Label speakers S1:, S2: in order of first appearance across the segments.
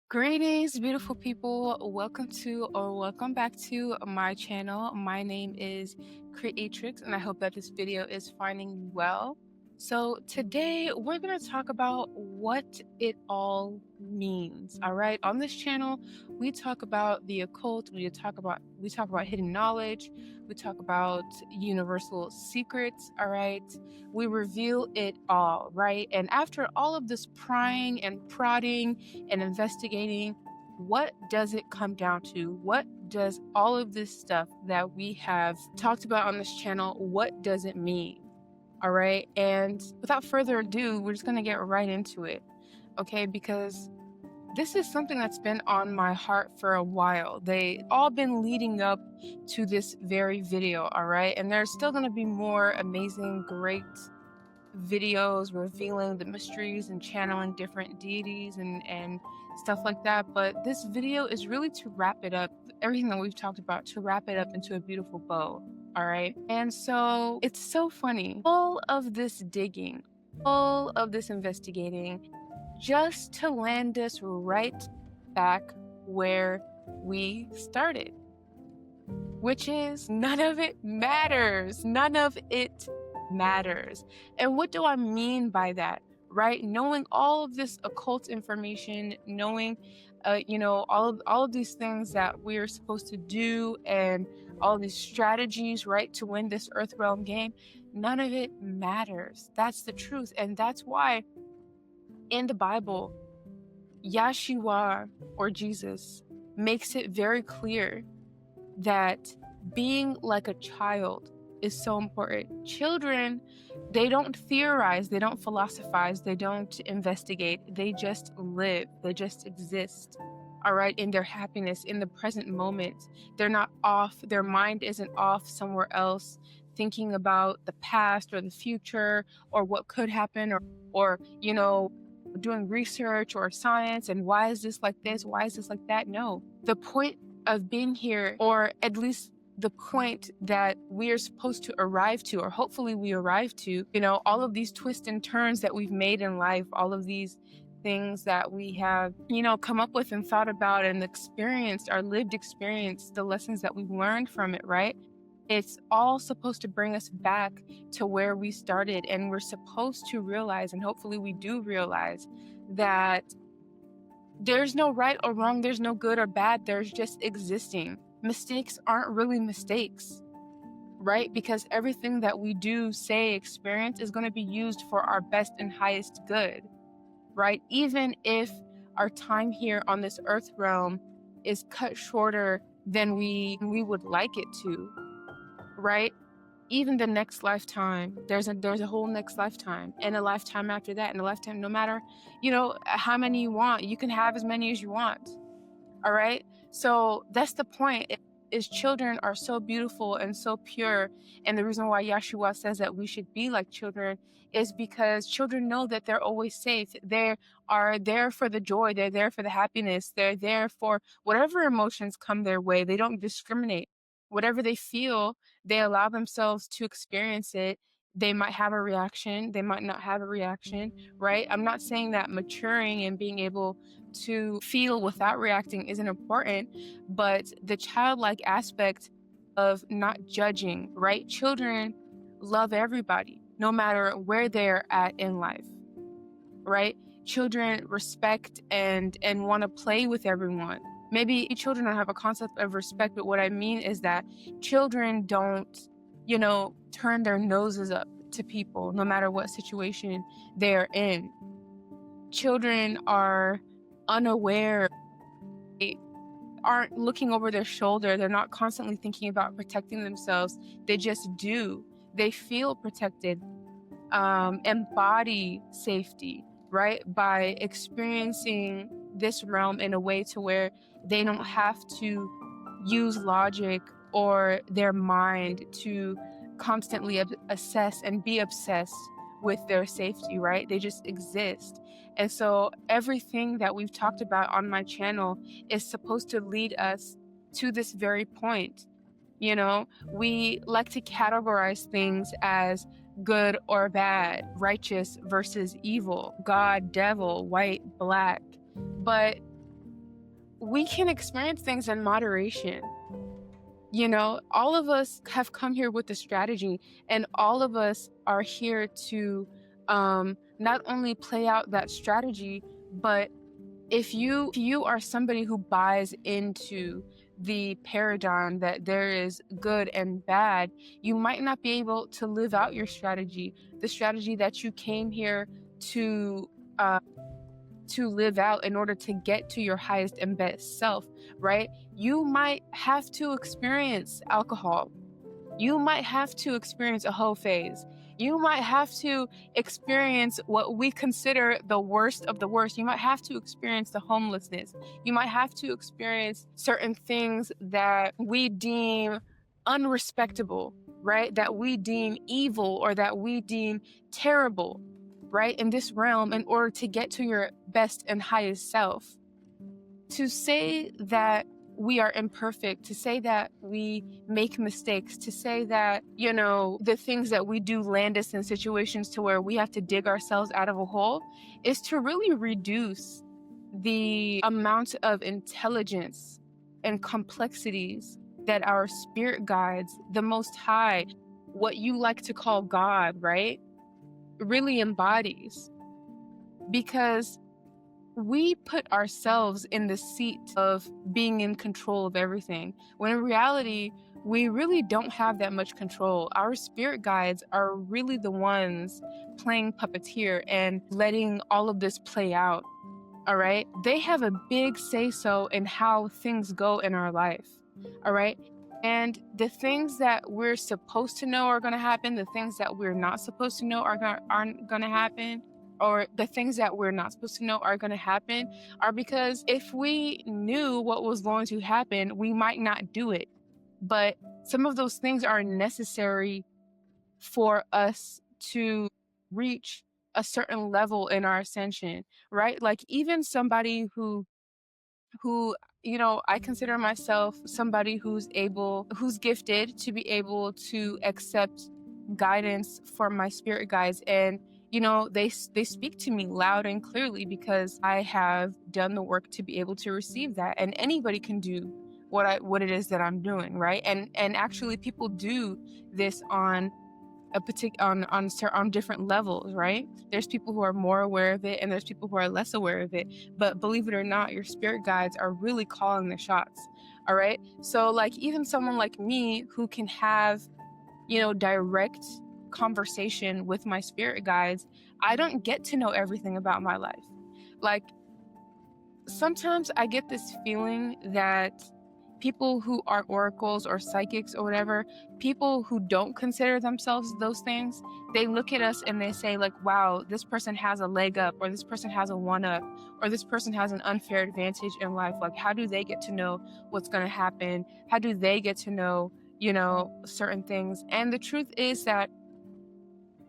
S1: Greetings, beautiful people. Welcome back to my channel. My name is Creatrix, and I hope that this video is finding you well. So today we're going to talk about what it all means. All right. On this channel, we talk about the occult, we talk about hidden knowledge, we talk about universal secrets. All right. We reveal it all, right? And after all of this prying and prodding and investigating, what does it come down to? What does all of this stuff that we have talked about on this channel, what does it mean? All right. And without further ado, we're just going to get right into it. Okay. Because this is something that's been on my heart for a while. They all been leading up to this very video. All right. And there's still going to be more amazing, great videos revealing the mysteries and channeling different deities and stuff like that. But this video is really to wrap it up, everything that we've talked about, to wrap it up into a beautiful bow. All right. And so it's so funny. All of this digging, all of this investigating, just to land us right back where we started, which is none of it matters. None of it matters. And what do I mean by that? Right? Knowing all of this occult information, knowing, all of these things that we are supposed to do, and all these strategies, right, to win this Earth Realm game, none of it matters. That's the truth, and that's why in the Bible, Yeshua or Jesus makes it very clear that being like a child is so important. Children, they don't theorize, they don't philosophize, they don't investigate, they just live, they just exist, all right, in their happiness, in the present moment. They're not off, their mind isn't off somewhere else thinking about the past or the future or what could happen, or doing research or science and why is this like this, why is this like that. No, the point of being here, or at least the point that we are supposed to arrive to, or hopefully we arrive to, all of these twists and turns that we've made in life, all of these things that we have, come up with and thought about and experienced, our lived experience, the lessons that we've learned from it, right? It's all supposed to bring us back to where we started. And we're supposed to realize, and hopefully we do realize, that there's no right or wrong, there's no good or bad, there's just existing. Mistakes aren't really mistakes, right? Because everything that we do, say, experience is going to be used for our best and highest good, right? Even if our time here on this Earth realm is cut shorter than we would like it to, right? Even the next lifetime, there's a whole next lifetime, and a lifetime after that, and a lifetime, no matter, how many you want, you can have as many as you want. All right. So that's the point, is children are so beautiful and so pure. And the reason why Yeshua says that we should be like children is because children know that they're always safe. They are there for the joy. They're there for the happiness. They're there for whatever emotions come their way. They don't discriminate. Whatever they feel, they allow themselves to experience it. They might have a reaction. They might not have a reaction, right? I'm not saying that maturing and being able to feel without reacting isn't important, but the childlike aspect of not judging, right? Children love everybody, no matter where they're at in life, right? Children respect and want to play with everyone. Maybe children don't have a concept of respect, but what I mean is that children don't, turn their noses up to people, no matter what situation they're in. Children are unaware, they aren't looking over their shoulder, they're not constantly thinking about protecting themselves. They just do. They feel protected, embody safety, right, by experiencing this realm in a way to where they don't have to use logic or their mind to constantly assess and be obsessed with their safety, right? They just exist. And so everything that we've talked about on my channel is supposed to lead us to this very point. We like to categorize things as good or bad, righteous versus evil, God, devil, white, black. But we can experience things in moderation. You know, all of us have come here with a strategy, and all of us are here to not only play out that strategy, but if you are somebody who buys into the paradigm that there is good and bad, you might not be able to live out your strategy, the strategy that you came here to uh, to live out in order to get to your highest and best self, right? You might have to experience alcohol. You might have to experience a hoe phase. You might have to experience what we consider the worst of the worst. You might have to experience the homelessness. You might have to experience certain things that we deem unrespectable, right? That we deem evil or that we deem terrible, right? In this realm, in order to get to your best and highest self. To say that we are imperfect, to say that we make mistakes, to say that, you know, the things that we do land us in situations to where we have to dig ourselves out of a hole, is to really reduce the amount of intelligence and complexities that our spirit guides, the Most High, what you like to call God, right, really embodies. Because we put ourselves in the seat of being in control of everything, when in reality, we really don't have that much control. Our spirit guides are really the ones playing puppeteer and letting all of this play out. All right. They have a big say so in how things go in our life. All right. And the things that we're supposed to know are going to happen, the things that we're not supposed to know aren't going to happen, or the things that we're not supposed to know are going to happen, are because if we knew what was going to happen, we might not do it. But some of those things are necessary for us to reach a certain level in our ascension, right? Like even somebody who you know, I consider myself somebody who's gifted to be able to accept guidance from my spirit guides, and you know, they speak to me loud and clearly because I have done the work to be able to receive that. And anybody can do what it is that I'm doing, right? And actually people do this on a on different levels, right? There's people who are more aware of it and there's people who are less aware of it. But believe it or not, your spirit guides are really calling the shots. All right. So like even someone like me who can have, you know, direct conversation with my spirit guides, I don't get to know everything about my life. Like sometimes I get this feeling that people who are oracles or psychics or whatever, people who don't consider themselves those things, they look at us and they say like, wow, this person has a leg up, or this person has a one up, or this person has an unfair advantage in life. Like, how do they get to know what's going to happen? How do they get to know, you know, certain things? And the truth is that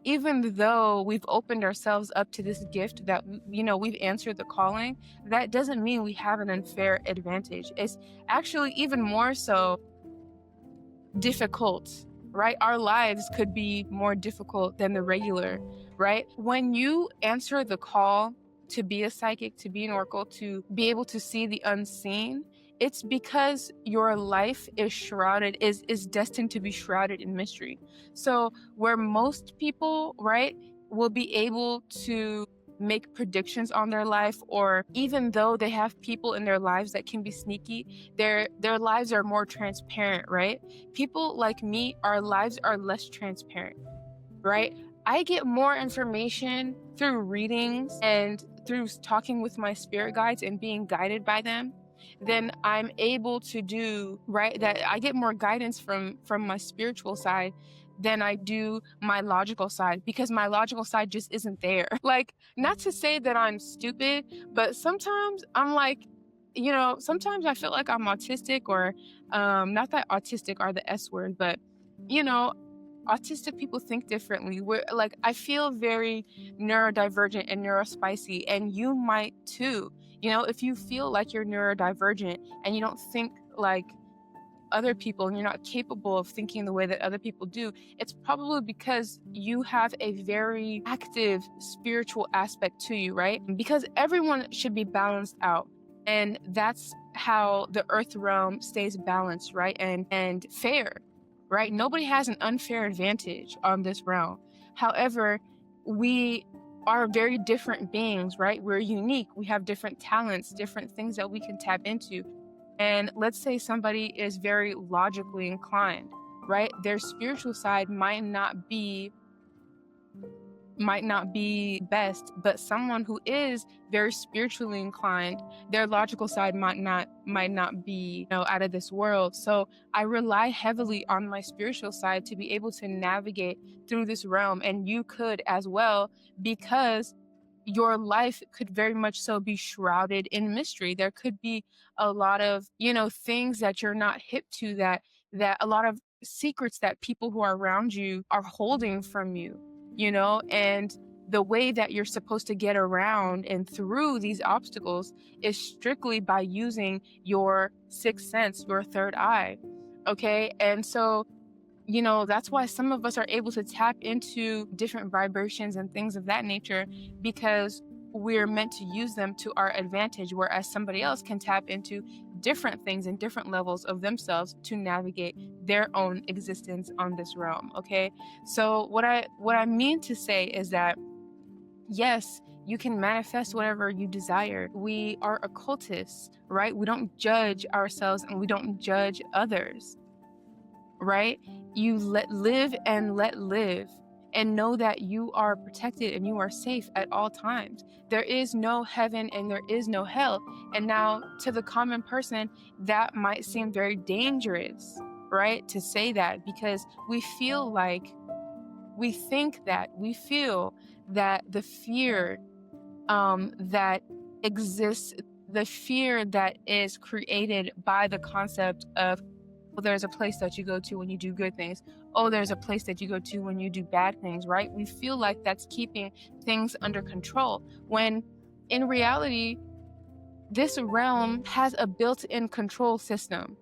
S1: even though we've opened ourselves up to this gift, that, you know, we've answered the calling, that doesn't mean we have an unfair advantage. It's actually even more so difficult, right? Our lives could be more difficult than the regular, right? When you answer the call to be a psychic, to be an oracle, to be able to see the unseen, it's because your life is destined to be shrouded in mystery. So where most people, right, will be able to make predictions on their life, or even though they have people in their lives that can be sneaky, their lives are more transparent, right? People like me, our lives are less transparent, right? I get more information through readings and through talking with my spirit guides and being guided by them than I'm able to do, right? That I get more guidance from my spiritual side than I do my logical side, because my logical side just isn't there. Like, not to say that I'm stupid, but sometimes I'm like, you know, sometimes I feel like I'm autistic, or not that autistic are the S word, but you know, autistic people think differently. We're like, I feel very neurodivergent and neurospicy, and you might too. You know, if you feel like you're neurodivergent and you don't think like other people and you're not capable of thinking the way that other people do, it's probably because you have a very active spiritual aspect to you, right? Because everyone should be balanced out. And that's how the earth realm stays balanced, right? And fair, right? Nobody has an unfair advantage on this realm. However, we are very different beings, right? We're unique. We have different talents, different things that we can tap into. And let's say somebody is very logically inclined, right? Their spiritual side might not be best, but someone who is very spiritually inclined, their logical side might not be, out of this world. So I rely heavily on my spiritual side to be able to navigate through this realm, and you could as well, because your life could very much so be shrouded in mystery. There could be a lot of, things that you're not hip to, that a lot of secrets that people who are around you are holding from you, and the way that you're supposed to get around and through these obstacles is strictly by using your sixth sense, your third eye. Okay. And so, that's why some of us are able to tap into different vibrations and things of that nature, because we're meant to use them to our advantage, whereas somebody else can tap into different things and different levels of themselves to navigate their own existence on this realm. Okay. So what I mean to say is that, yes, you can manifest whatever you desire. We are occultists, right? We don't judge ourselves and we don't judge others, right? You live and let live, and know that you are protected and you are safe at all times. There is no heaven and there is no hell. And now, to the common person, that might seem very dangerous, right? To say that, because we feel that the fear that exists, the fear that is created by the concept of, well, there's a place that you go to when you do good things. Oh, there's a place that you go to when you do bad things, right? We feel like that's keeping things under control, when in reality, this realm has a built-in control system,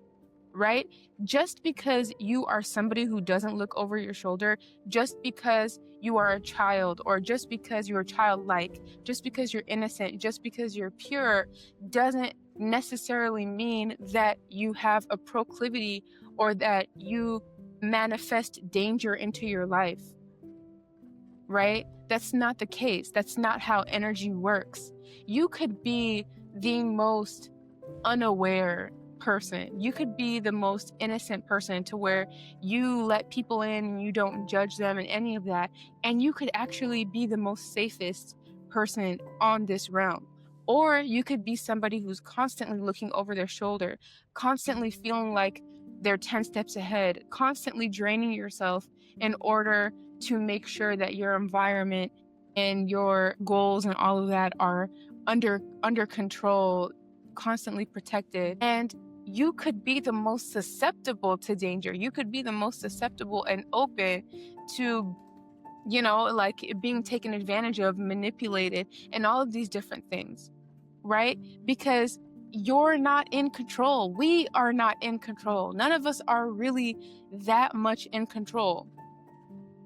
S1: right? Just because you are somebody who doesn't look over your shoulder, just because you are a child, or just because you're childlike, just because you're innocent, just because you're pure, doesn't necessarily mean that you have a proclivity or that you manifest danger into your life, right? That's not the case. That's not how energy works. You could be the most unaware person. You could be the most innocent person, to where you let people in and you don't judge them and any of that. And you could actually be the most safest person on this realm. Or you could be somebody who's constantly looking over their shoulder, constantly feeling like they're 10 steps ahead, constantly draining yourself in order to make sure that your environment and your goals and all of that are under control, constantly protected. And you could be the most susceptible to danger. You could be the most susceptible and open to, like being taken advantage of, manipulated, and all of these different things, right? Because you're not in control. We are not in control. None of us are really that much in control,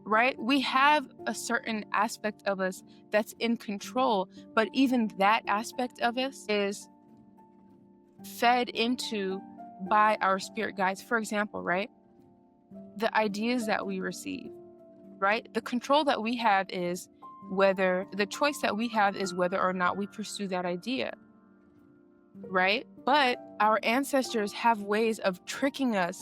S1: right? We have a certain aspect of us that's in control, but even that aspect of us is fed into by our spirit guides. For example, right? The ideas that we receive, right? The control that we have is the choice that we have is whether or not we pursue that idea, right? But our ancestors have ways of tricking us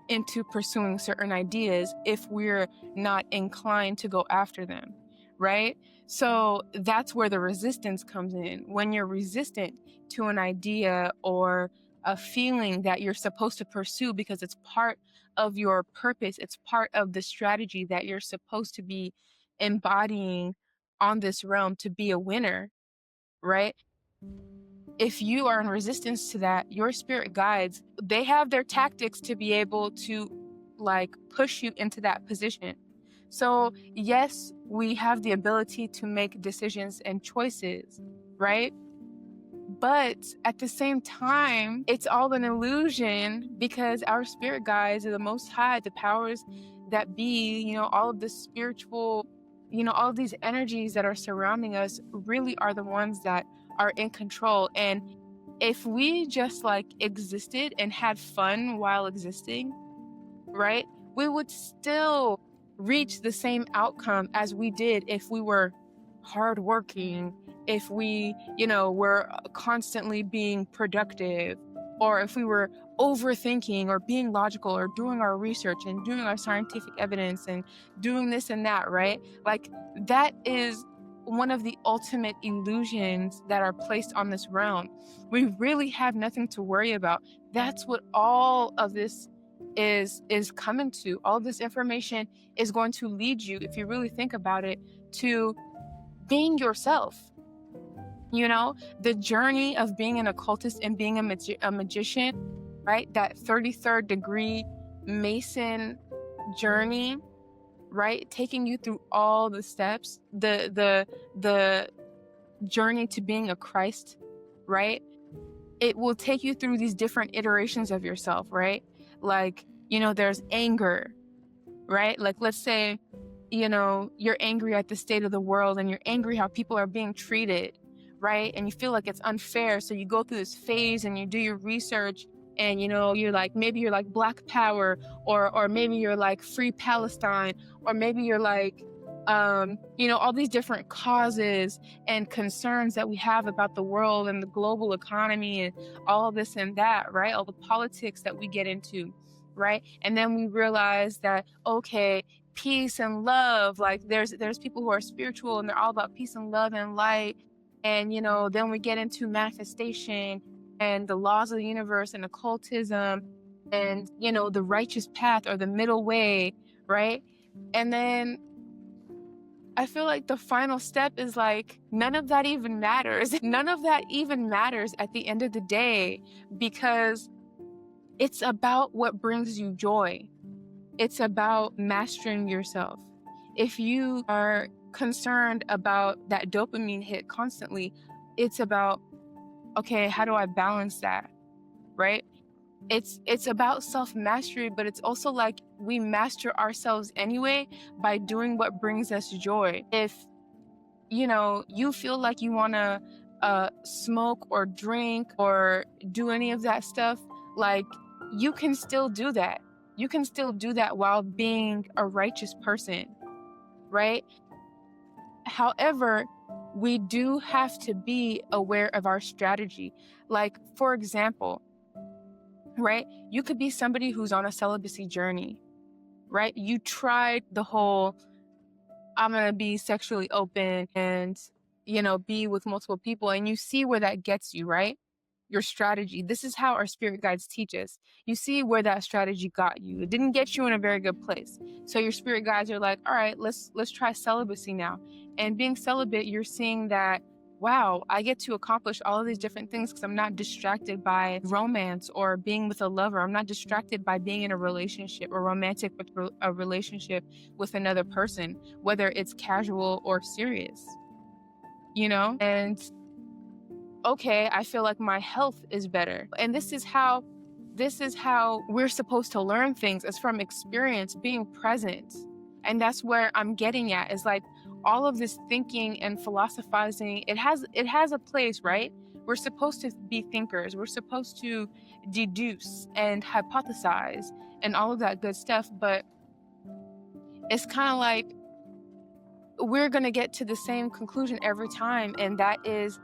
S1: into pursuing certain ideas if we're not inclined to go after them, right? So that's where the resistance comes in. When you're resistant to an idea or a feeling that you're supposed to pursue because it's part of your purpose, it's part of the strategy that you're supposed to be embodying on this realm to be a winner, right? If you are in resistance to that, your spirit guides, they have their tactics to be able to like push you into that position. So yes, we have the ability to make decisions and choices, right? But at the same time, it's all an illusion, because our spirit guides are the Most High, the powers that be, all of the spiritual, all of these energies that are surrounding us really are the ones that are in control. And if we just like existed and had fun while existing, right, we would still reach the same outcome as we did if we were hardworking, if we, were constantly being productive, or if we were overthinking or being logical or doing our research and doing our scientific evidence and doing this and that, right? Like, that is one of the ultimate illusions that are placed on this realm. We really have nothing to worry about. That's what all of this is coming to. All this information is going to lead you, if you really think about it, to being yourself. The journey of being an occultist and being a magician, right? That 33rd degree Mason journey, right? Taking you through all the steps, the journey to being a Christ, right? It will take you through these different iterations of yourself, right? Like, there's anger, right? Like, let's say, you're angry at the state of the world and you're angry how people are being treated, right? And you feel like it's unfair. So you go through this phase and you do your research and, you're like, maybe you're like Black Power, or maybe you're like Free Palestine, or maybe you're like, all these different causes and concerns that we have about the world and the global economy and all this and that, right? All the politics that we get into, right? And then we realize that, okay, peace and love, like there's people who are spiritual and they're all about peace and love and light. And, then we get into manifestation and the laws of the universe and occultism and, the righteous path or the middle way, right? And then I feel like the final step is like, none of that even matters. None of that even matters at the end of the day, because it's about what brings you joy. It's about mastering yourself. If you are concerned about that dopamine hit constantly, it's about, okay, how do I balance that, right? It's about self-mastery, but it's also like we master ourselves anyway by doing what brings us joy. If, you feel like you want to smoke or drink or do any of that stuff, like, you can still do that. You can still do that while being a righteous person, right? However, we do have to be aware of our strategy. Like, for example, right? You could be somebody who's on a celibacy journey, right? You tried the whole, I'm going to be sexually open and, be with multiple people, and you see where that gets you, right? Your strategy. This is how our spirit guides teach us. You see where that strategy got you. It didn't get you in a very good place. So your spirit guides are like, all right, let's try celibacy now. And being celibate, you're seeing that, wow, I get to accomplish all of these different things because I'm not distracted by romance or being with a lover. I'm not distracted by being in a relationship or romantic with a relationship with another person, whether it's casual or serious, and okay, I feel like my health is better. And this is how we're supposed to learn things, is from experience, being present. And that's where I'm getting at, is like all of this thinking and philosophizing, it has a place, right? We're supposed to be thinkers. We're supposed to deduce and hypothesize and all of that good stuff. But it's kind of like we're going to get to the same conclusion every time. And that is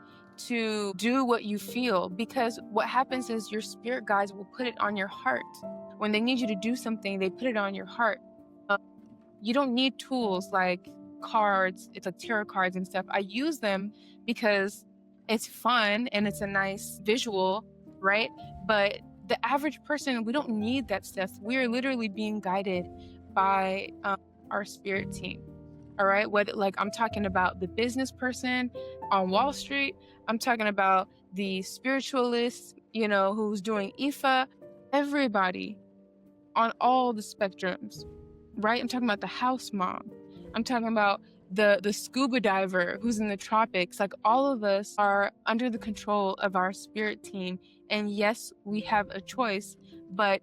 S1: to do what you feel, because what happens is your spirit guides will put it on your heart. When they need you to do something, they put it on your heart. You don't need tools like cards. It's like tarot cards and stuff. I use them because it's fun and it's a nice visual, right? But the average person, we don't need that stuff. We are literally being guided by our spirit team. All right. Whether, like, I'm talking about the business person on Wall Street, I'm talking about the spiritualist, who's doing IFA, everybody on all the spectrums, right? I'm talking about the house mom. I'm talking about the scuba diver who's in the tropics. Like, all of us are under the control of our spirit team. And yes, we have a choice, but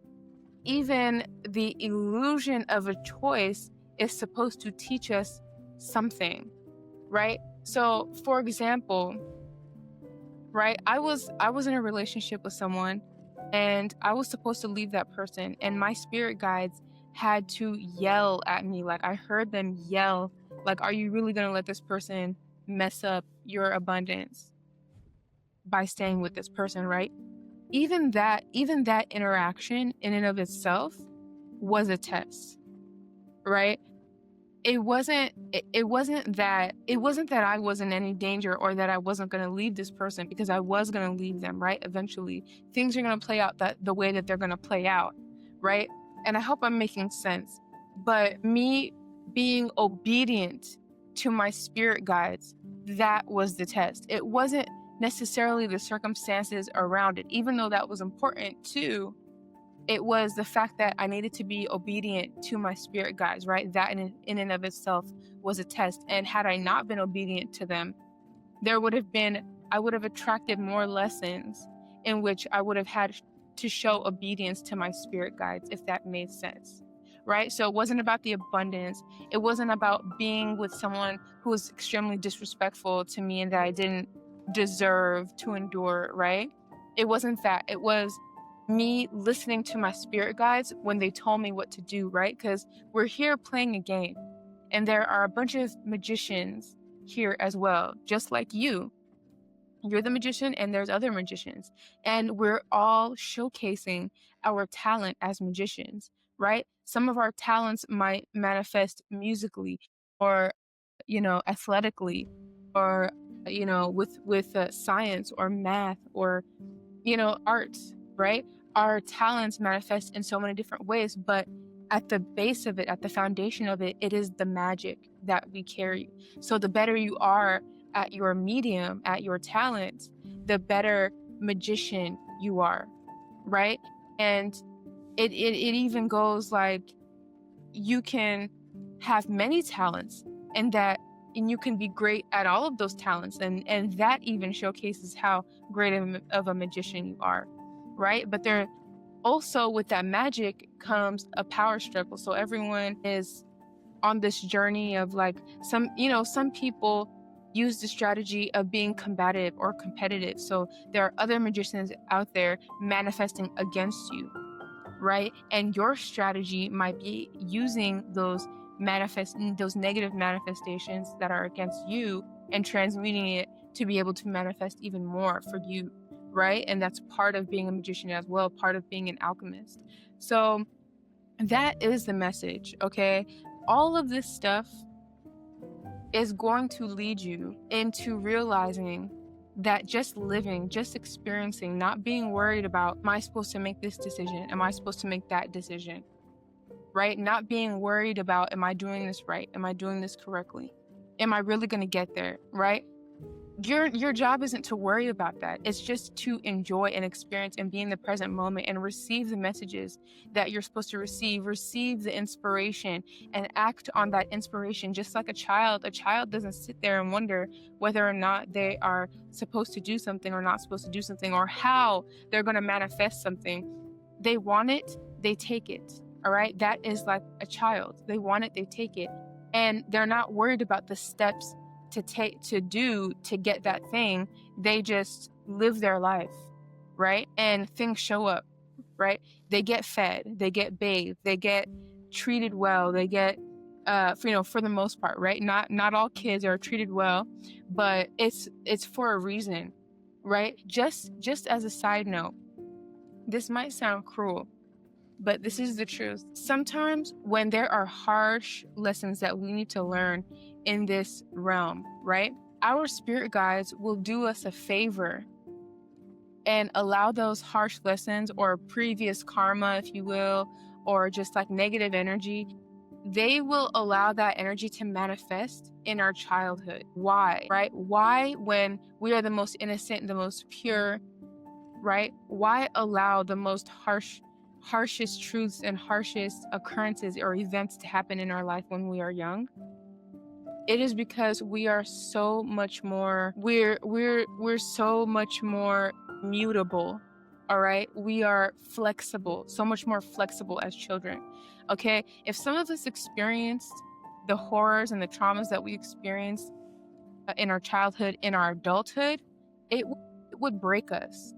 S1: even the illusion of a choice is supposed to teach us something, right? So, for example, right? I was in a relationship with someone, and I was supposed to leave that person, and my spirit guides had to yell at me. Like, I heard them yell, like, "Are you really gonna let this person mess up your abundance by staying with this person?" Right? Even that interaction in and of itself was a test, right? It wasn't that I was in any danger or that I wasn't going to leave this person, because I was going to leave them, right? Eventually things are going to play out the way that they're going to play out, right? And I hope I'm making sense. But me being obedient to my spirit guides, that was the test. It wasn't necessarily the circumstances around it, even though that was important too. It was the fact that I needed to be obedient to my spirit guides, right? That in and of itself was a test. And had I not been obedient to them, I would have attracted more lessons in which I would have had to show obedience to my spirit guides, if that made sense, right? So it wasn't about the abundance. It wasn't about being with someone who was extremely disrespectful to me and that I didn't deserve to endure, right? It wasn't that. It was me listening to my spirit guides when they told me what to do, right? Because we're here playing a game, and there are a bunch of magicians here as well, just like you. You're the magician, and there's other magicians, and we're all showcasing our talent as magicians, right? Some of our talents might manifest musically, or athletically, or with science or math, or arts, right? Our talents manifest in so many different ways, but at the base of it, at the foundation of it, it is the magic that we carry. So the better you are at your medium, at your talent, the better magician you are, right? And it even goes like, you can have many talents, and you can be great at all of those talents, and that even showcases how great of a magician you are, right? But there also, with that magic comes a power struggle. So everyone is on this journey of, like, some people use the strategy of being combative or competitive. So there are other magicians out there manifesting against you, right? And your strategy might be using those negative manifestations that are against you and transmuting it to be able to manifest even more for you, right? And that's part of being a magician as well, part of being an alchemist. So that is the message, okay? All of this stuff is going to lead you into realizing that just living, just experiencing, not being worried about, am I supposed to make this decision? Am I supposed to make that decision? Right? Not being worried about, am I doing this right? Am I doing this correctly? Am I really going to get there? Right? Your job isn't to worry about that. It's just to enjoy and experience and be in the present moment and receive the messages that you're supposed to receive the inspiration, and act on that inspiration. Just like a child doesn't sit there and wonder whether or not they are supposed to do something or not supposed to do something, or how they're going to manifest something. They want it, they take it. All right? That is like a child. They want it, they take it. And they're not worried about the steps to do to get that thing. They just live their life, right? And things show up, right? They get fed, they get bathed, they get treated well, they get for the most part, right? Not all kids are treated well, but it's for a reason, right? Just as a side note, this might sound cruel, but this is the truth. Sometimes when there are harsh lessons that we need to learn in this realm, right? Our spirit guides will do us a favor and allow those harsh lessons, or previous karma, if you will, or just like negative energy. They will allow that energy to manifest in our childhood. Why, right? Why, when we are the most innocent, the most pure, right? Why allow the most harshest truths and harshest occurrences or events to happen in our life when we are young? It is because we are so much more, we're so much more mutable. All right? We are flexible, so much more flexible as children. Okay? If some of us experienced the horrors and the traumas that we experienced in our childhood, in our adulthood, it it would break us,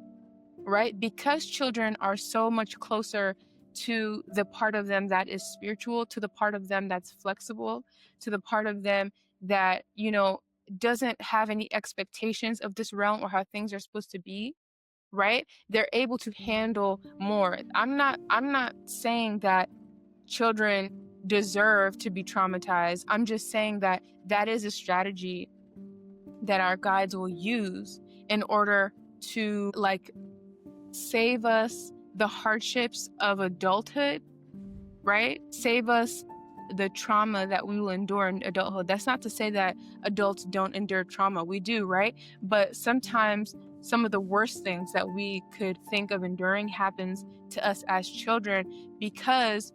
S1: right? Because children are so much closer to the part of them that is spiritual, to the part of them that's flexible, to the part of them that, doesn't have any expectations of this realm or how things are supposed to be, right? They're able to handle more. I'm not saying that children deserve to be traumatized. I'm just saying that that is a strategy that our guides will use in order to save us the hardships of adulthood, right? Save us the trauma that we will endure in adulthood. That's not to say that adults don't endure trauma. We do, right? But sometimes some of the worst things that we could think of enduring happens to us as children, because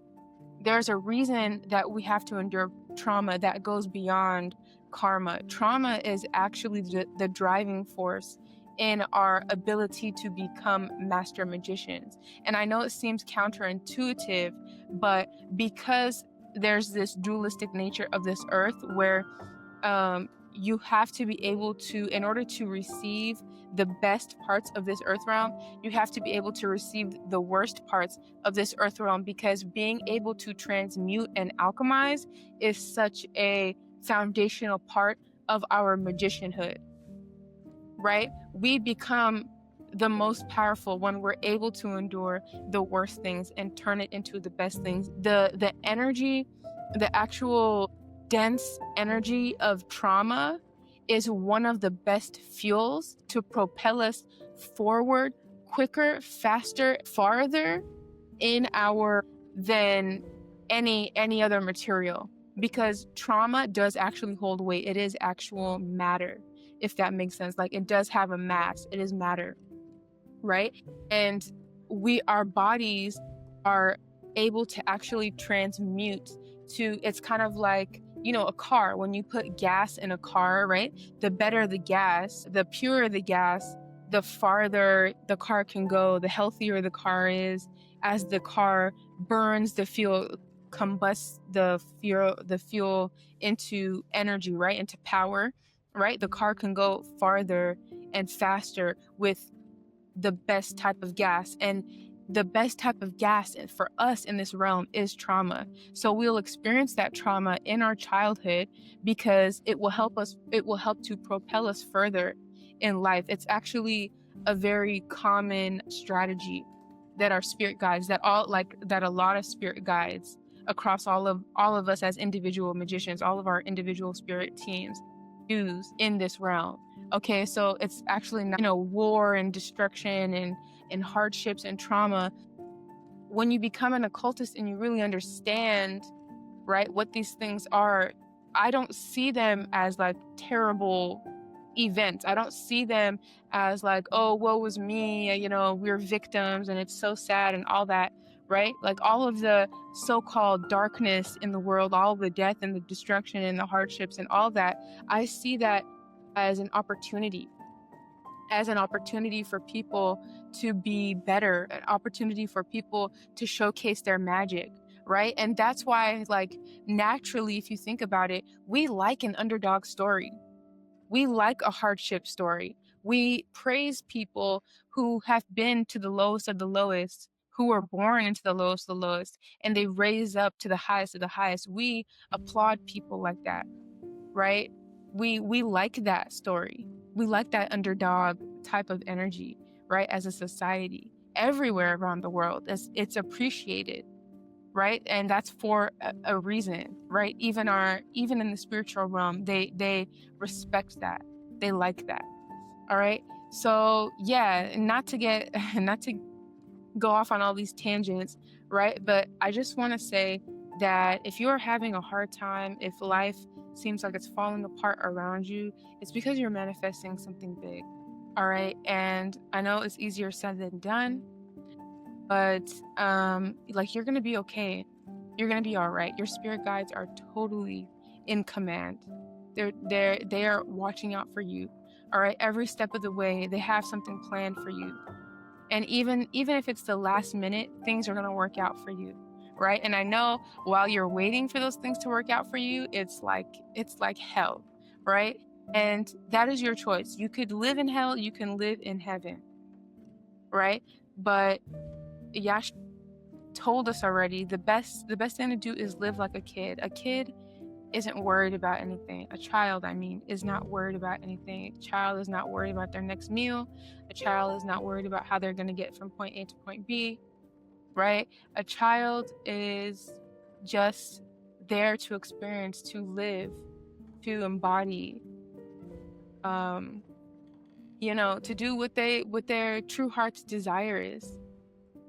S1: there's a reason that we have to endure trauma that goes beyond karma. Trauma is actually the driving force in our ability to become master magicians. And I know it seems counterintuitive, but because there's this dualistic nature of this earth where you have to be able to, in order to receive the best parts of this earth realm, you have to be able to receive the worst parts of this earth realm, because being able to transmute and alchemize is such a foundational part of our magicianhood, right? We become the most powerful when we're able to endure the worst things and turn it into the best things. The energy, the actual dense energy of trauma is one of the best fuels to propel us forward quicker, faster, farther in our than any other material, because trauma does actually hold weight. It is actual matter, if that makes sense. Like, it does have a mass. It is matter, right? And our bodies are able to actually transmute to, it's kind of like, a car. When you put gas in a car, right? The better the gas, the purer the gas, the farther the car can go, the healthier the car is. As the car burns the fuel, combusts the fuel into energy, right? Into power, right? The car can go farther and faster with the best type of gas. And the best type of gas for us in this realm is trauma. So we'll experience that trauma in our childhood because it will help to propel us further in life. It's actually a very common strategy that our spirit guides, that a lot of spirit guides across all of us as individual magicians, all of our individual spirit teams use in this realm. Okay, so it's actually not, war and destruction and hardships and trauma. When you become an occultist and you really understand, right, what these things are, I don't see them as like terrible events. I don't see them as like, oh, woe was me, we're victims and it's so sad and all that, right? Like, all of the so-called darkness in the world, all of the death and the destruction and the hardships and all that, I see that as an opportunity for people to be better, an opportunity for people to showcase their magic, right? And that's why, like, naturally, if you think about it, we like an underdog story. We like a hardship story. We praise people who have been to the lowest of the lowest, who were born into the lowest of the lowest, and they raise up to the highest of the highest. We applaud people like that, right? We like that story. We like that underdog type of energy, right? As a society, everywhere around the world, it's appreciated, right? And that's for a reason, right? Even in the spiritual realm, they respect that. They like that. All right. So yeah, not to go off on all these tangents, right? But I just want to say that if you're having a hard time, if life seems like it's falling apart around you, it's because you're manifesting something big. All right. And I know it's easier said than done, but you're going to be okay. You're going to be all right. Your spirit guides are totally in command. They are watching out for you. All right. Every step of the way, they have something planned for you. And even if it's the last minute, things are going to work out for you. Right. And I know while you're waiting for those things to work out for you, it's like hell. Right. And that is your choice. You could live in hell, you can live in heaven, right? But Yash told us already, the best thing to do is live like a kid. A kid isn't worried about anything. A child, I mean, is not worried about anything. A child is not worried about their next meal. A child is not worried about how they're going to get from point A to point B, right? A child is just there to experience, to live, to embody, to do what their true heart's desire is.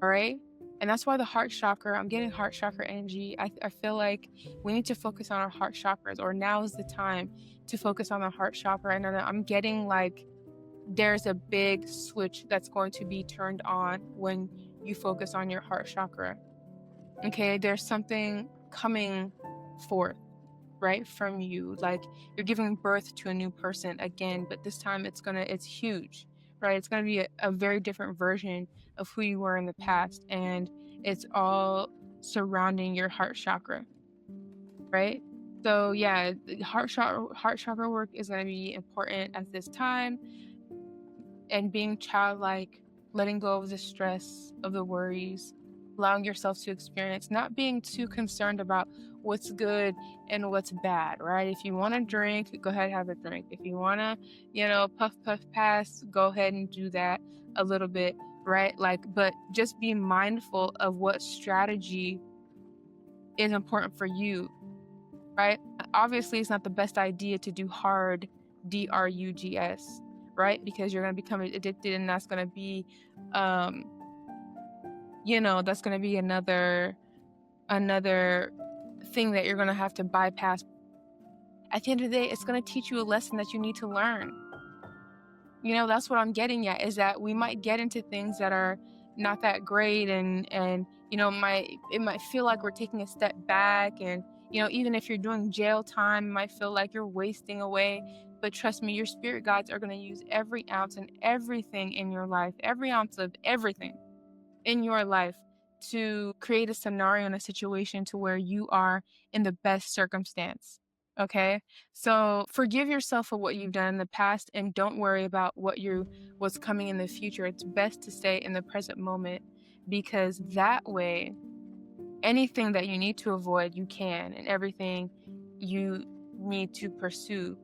S1: All right. And that's why the heart chakra, I'm getting heart chakra energy. I feel like we need to focus on our heart chakras, or now is the time to focus on the heart chakra. And I'm getting like there's a big switch that's going to be turned on when you focus on your heart chakra. Okay. There's something coming forth, right, from you. Like you're giving birth to a new person again, but this time it's huge, right? It's gonna be a very different version of who you were in the past, and it's all surrounding your heart chakra, right? So yeah, the heart chakra work is going to be important at this time, and being childlike, letting go of the stress, of the worries, allowing yourself to experience, not being too concerned about what's good and what's bad, right? If you want to drink, go ahead and have a drink. If you want to, puff, pass, go ahead and do that a little bit, right? But just be mindful of what strategy is important for you, right? Obviously, it's not the best idea to do hard, drugs, right? Because you're going to become addicted, and that's going to be, that's going to be another thing that you're going to have to bypass. At the end of the day, it's going to teach you a lesson that you need to learn. That's what I'm getting at, is that we might get into things that are not that great, and it might feel like we're taking a step back, and even if you're doing jail time, it might feel like you're wasting away. But trust me, your spirit guides are going to use every ounce and everything in your life, every ounce of everything in your life, to create a scenario and a situation to where you are in the best circumstance. Okay, so forgive yourself for what you've done in the past, and don't worry about what's coming in the future. It's best to stay in the present moment, because that way, anything that you need to avoid, you can, and everything you need to pursue,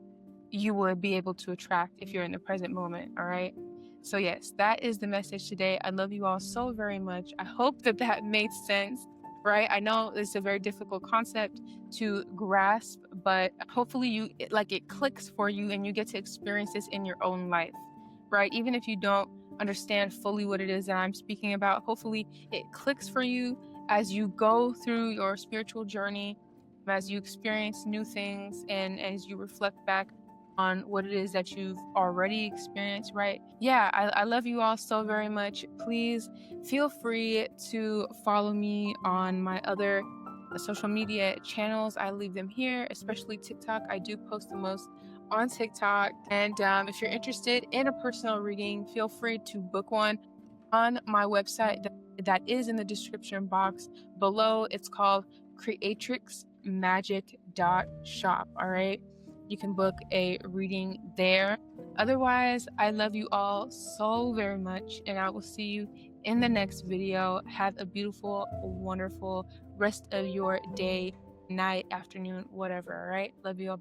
S1: you will be able to attract if you're in the present moment. All right. So yes, that is the message today. I love you all so very much. I hope that made sense, right? I know it's a very difficult concept to grasp, but hopefully it clicks for you, and you get to experience this in your own life, right? Even if you don't understand fully what it is that I'm speaking about, hopefully it clicks for you as you go through your spiritual journey, as you experience new things, and as you reflect back on what it is that you've already experienced, right? Yeah, I love you all so very much. Please feel free to follow me on my other social media channels. I leave them here, especially TikTok. I do post the most on TikTok. And if you're interested in a personal reading, feel free to book one on my website that is in the description box below. It's called Creatrixmagic.shop. All right. You can book a reading there. Otherwise, I love you all so very much, and I will see you in the next video. Have a beautiful, wonderful rest of your day, night, afternoon, whatever. All right. Love you all.